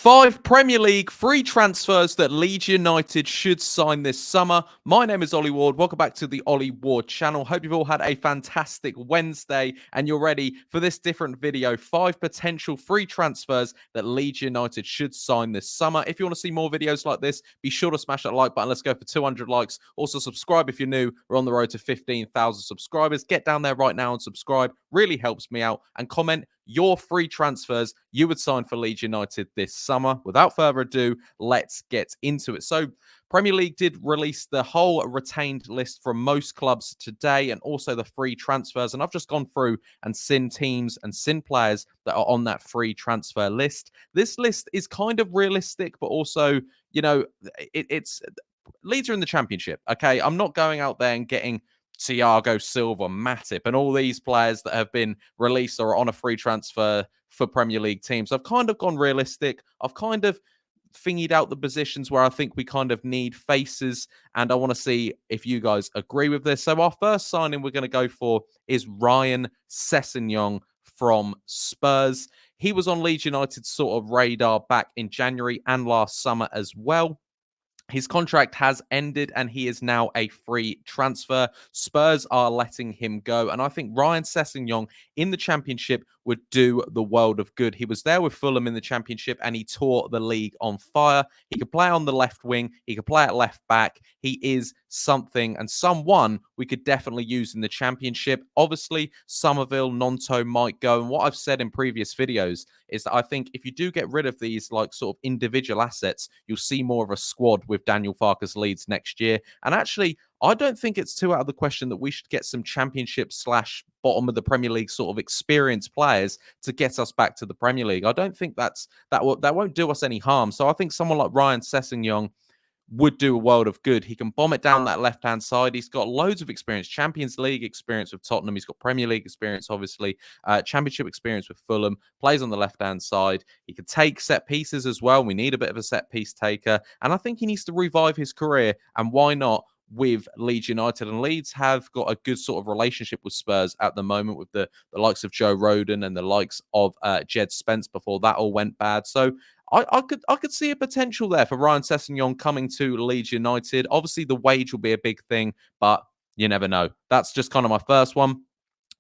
5 Premier League free transfers that Leeds United should sign this summer. My name is Ollie Ward. Welcome back to the Ollie Ward channel. Hope you've all had a fantastic Wednesday and you're ready for this different video. 5 potential free transfers that Leeds United should sign this summer. If you want to see more videos like this, be sure to smash that like button. Let's go for 200 likes. Also subscribe if you're new. We're on the road to 15,000 subscribers. Get down there right now and subscribe. Really helps me out. And comment your free transfers you would sign for Leeds United this summer. Without further ado, let's get into it. So, Premier League did release the whole retained list from most clubs today and also the free transfers. And I've just gone through and seen teams and seen players that are on that free transfer list. This list is kind of realistic, but also, you know, it's Leeds are in the Championship, okay? I'm not going out there and getting Thiago Silva, Matip, and all these players that have been released or on a free transfer for Premier League teams. I've kind of gone realistic. I've kind of thingied out the positions where I think we kind of need faces, and I want to see if you guys agree with this. So our first signing we're going to go for is Ryan Sessegnon from Spurs. He was on Leeds United's sort of radar back in January and last summer as well. His contract has ended and he is now a free transfer. Spurs are letting him go. And I think Ryan Sessegnon in the Championship would do the world of good. He was there with Fulham in the Championship and he tore the league on fire. He could play on the left wing. He could play at left back. He is something and someone we could definitely use in the Championship. Obviously, Somerville, Nonto might go. And what I've said in previous videos is that I think if you do get rid of these like sort of individual assets, you'll see more of a squad with Daniel Farke's Leeds next year. And actually, I don't think it's too out of the question that we should get some Championship / bottom of the Premier League sort of experienced players to get us back to the Premier League. I don't think that won't do us any harm. So I think someone like Ryan Sessegnon would do a world of good. He can bomb it down that left-hand side. He's got loads of experience, Champions League experience with Tottenham. He's got Premier League experience, obviously, Championship experience with Fulham, plays on the left-hand side. He can take set pieces as well. We need a bit of a set piece taker. And I think he needs to revive his career. And why not with Leeds United? And Leeds have got a good sort of relationship with Spurs at the moment with the likes of Joe Rodon and the likes of Jed Spence before that all went bad. So I could see a potential there for Ryan Sessegnon coming to Leeds United. Obviously, the wage will be a big thing, but you never know. That's just kind of my first one.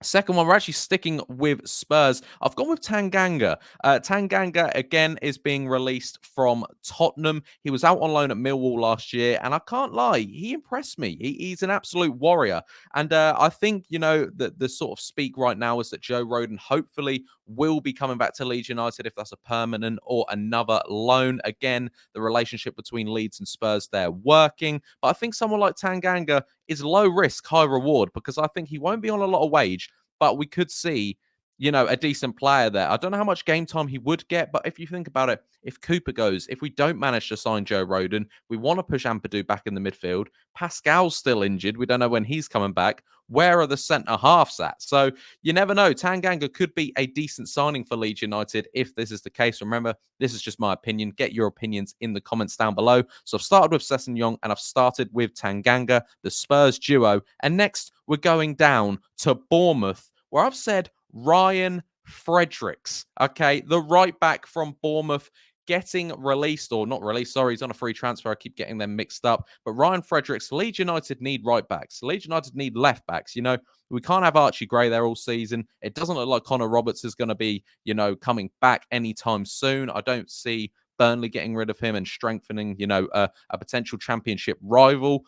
Second one, we're actually sticking with Spurs. I've gone with Tanganga. Tanganga, again, is being released from Tottenham. He was out on loan at Millwall last year, and I can't lie, he impressed me. He's an absolute warrior. And I think, you know, the sort of speak right now is that Joe Rodon hopefully will be coming back to Leeds United if that's a permanent or another loan. Again, the relationship between Leeds and Spurs, they're working. But I think someone like Tanganga is low risk, high reward, because I think he won't be on a lot of wage, but we could see, you know, a decent player there. I don't know how much game time he would get, but if you think about it, if Cooper goes, if we don't manage to sign Joe Rodon, we want to push Ampadu back in the midfield. Pascal's still injured. We don't know when he's coming back. Where are the centre halves at? So you never know. Tanganga could be a decent signing for Leeds United if this is the case. Remember, this is just my opinion. Get your opinions in the comments down below. So I've started with Sessegnon and I've started with Tanganga, the Spurs duo. And next, we're going down to Bournemouth, where I've said Ryan Fredericks, okay, the right back from Bournemouth, getting released, or not released, sorry, he's on a free transfer. I keep getting them mixed up. But Ryan Fredericks, Leeds United need right backs. Leeds United need left backs. You know, we can't have Archie Gray there all season. It doesn't look like Connor Roberts is going to be, you know, coming back anytime soon. I don't see Burnley getting rid of him and strengthening, you know, a potential Championship rival,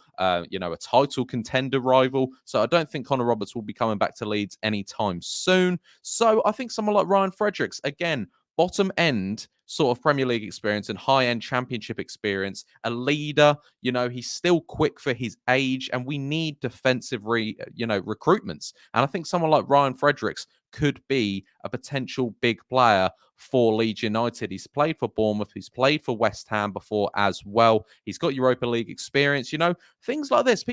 you know, a title contender rival. So I don't think Connor Roberts will be coming back to Leeds anytime soon. So I think someone like Ryan Fredericks, again, bottom end sort of Premier League experience and high-end Championship experience, a leader, you know, he's still quick for his age, and we need defensive, recruitments. And I think someone like Ryan Fredericks could be a potential big player for Leeds United. He's played for Bournemouth. He's played for West Ham before as well. He's got Europa League experience. You know, things like this.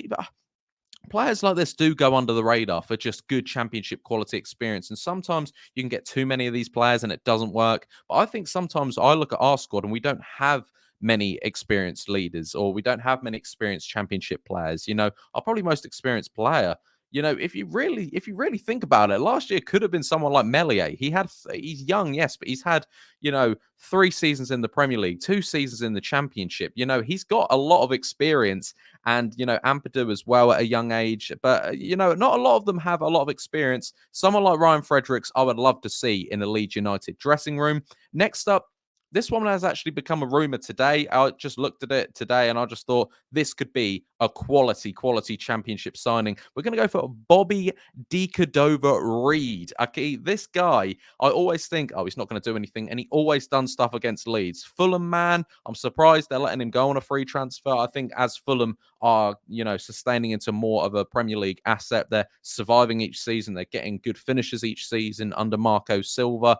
Players like this do go under the radar for just good Championship quality experience. And sometimes you can get too many of these players and it doesn't work. But I think sometimes I look at our squad and we don't have many experienced leaders, or we don't have many experienced Championship players. You know, our probably most experienced player if you really think about it, last year could have been someone like Melier. He's young, yes, but he's had 3 seasons in the Premier League, 2 seasons in the Championship. He's got a lot of experience, and Ampadu as well at a young age. But not a lot of them have a lot of experience. Someone like Ryan Fredericks, I would love to see in the Leeds United dressing room. Next up, this one has actually become a rumor today. I just looked at it today and I just thought this could be a quality championship signing. We're going to go for Bobby Decordova-Reid. Okay, this guy, I always think, oh, he's not going to do anything. And he always done stuff against Leeds. Fulham, man, I'm surprised they're letting him go on a free transfer. I think as Fulham are, sustaining into more of a Premier League asset, they're surviving each season. They're getting good finishes each season under Marco Silva.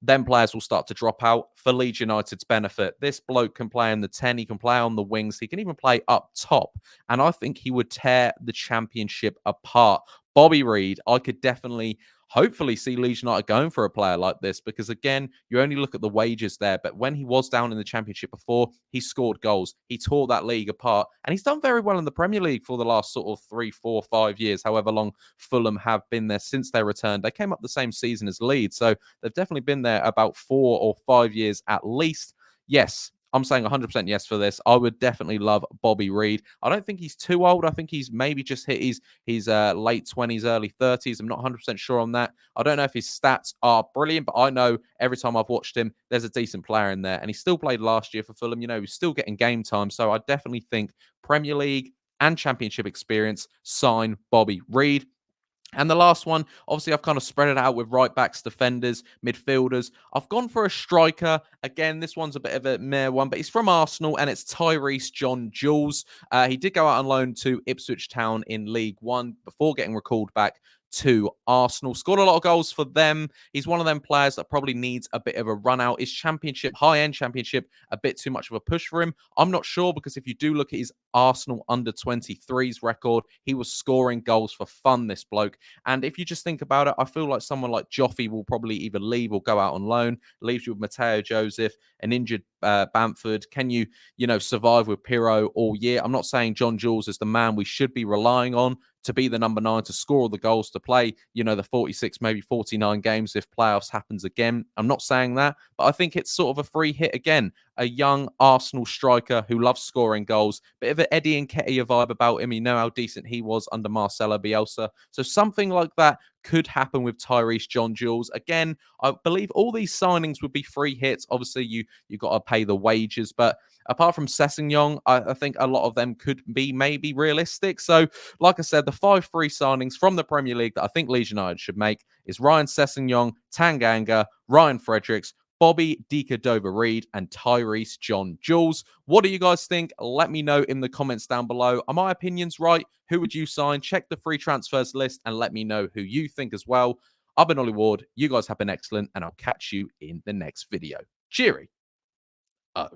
Then players will start to drop out for Leeds United's benefit. This bloke can play in the 10, he can play on the wings, he can even play up top. And I think he would tear the championship apart. Bobby Reid, I could definitely, hopefully, see Leeds United going for a player like this because, again, you only look at the wages there. But when he was down in the championship before, he scored goals. He tore that league apart. And he's done very well in the Premier League for the last sort of 3, 4, 5 years, however long Fulham have been there since they returned. They came up the same season as Leeds. So they've definitely been there about 4 or 5 years at least. Yes, I'm saying 100% yes for this. I would definitely love Bobby Reid. I don't think he's too old. I think he's maybe just hit his late 20s, early 30s. I'm not 100% sure on that. I don't know if his stats are brilliant, but I know every time I've watched him, there's a decent player in there. And he still played last year for Fulham. He's still getting game time. So I definitely think Premier League and Championship experience, sign Bobby Reid. And the last one, obviously, I've kind of spread it out with right backs, defenders, midfielders. I've gone for a striker. Again, this one's a bit of a meh one, but he's from Arsenal and it's Tyreece John Jules. He did go out on loan to Ipswich Town in League One before getting recalled back to Arsenal. Scored a lot of goals for them. He's one of them players that probably needs a bit of a run out. Is championship, high-end championship, a bit too much of a push for him? I'm not sure because if you do look at his Arsenal under-23s record, he was scoring goals for fun, this bloke. And if you just think about it, I feel like someone like Japhet will probably either leave or go out on loan. Leaves you with Mateo Joseph, an injured Bamford. Can you, survive with Pirro all year? I'm not saying John Jules is the man we should be relying on to be the number 9, to score all the goals, to play, the 46, maybe 49 games if playoffs happens again. I'm not saying that, but I think it's sort of a free hit again. A young Arsenal striker who loves scoring goals. Bit of an Eddie Nketiah vibe about him. You know how decent he was under Marcelo Bielsa. So something like that could happen with Tyreece John Jules. Again, I believe all these signings would be free hits. Obviously, you got to pay the wages, but apart from Sessegnon, I think a lot of them could be maybe realistic. So, like I said, the 5 free signings from the Premier League that I think Leeds United should make is Ryan Sessegnon, Tanganga, Ryan Fredericks, Bobby Decordova-Reid, and Tyreece John Jules. What do you guys think? Let me know in the comments down below. Are my opinions right? Who would you sign? Check the free transfers list and let me know who you think as well. I've been Ollie Ward. You guys have been excellent, and I'll catch you in the next video. Cheery. Oh.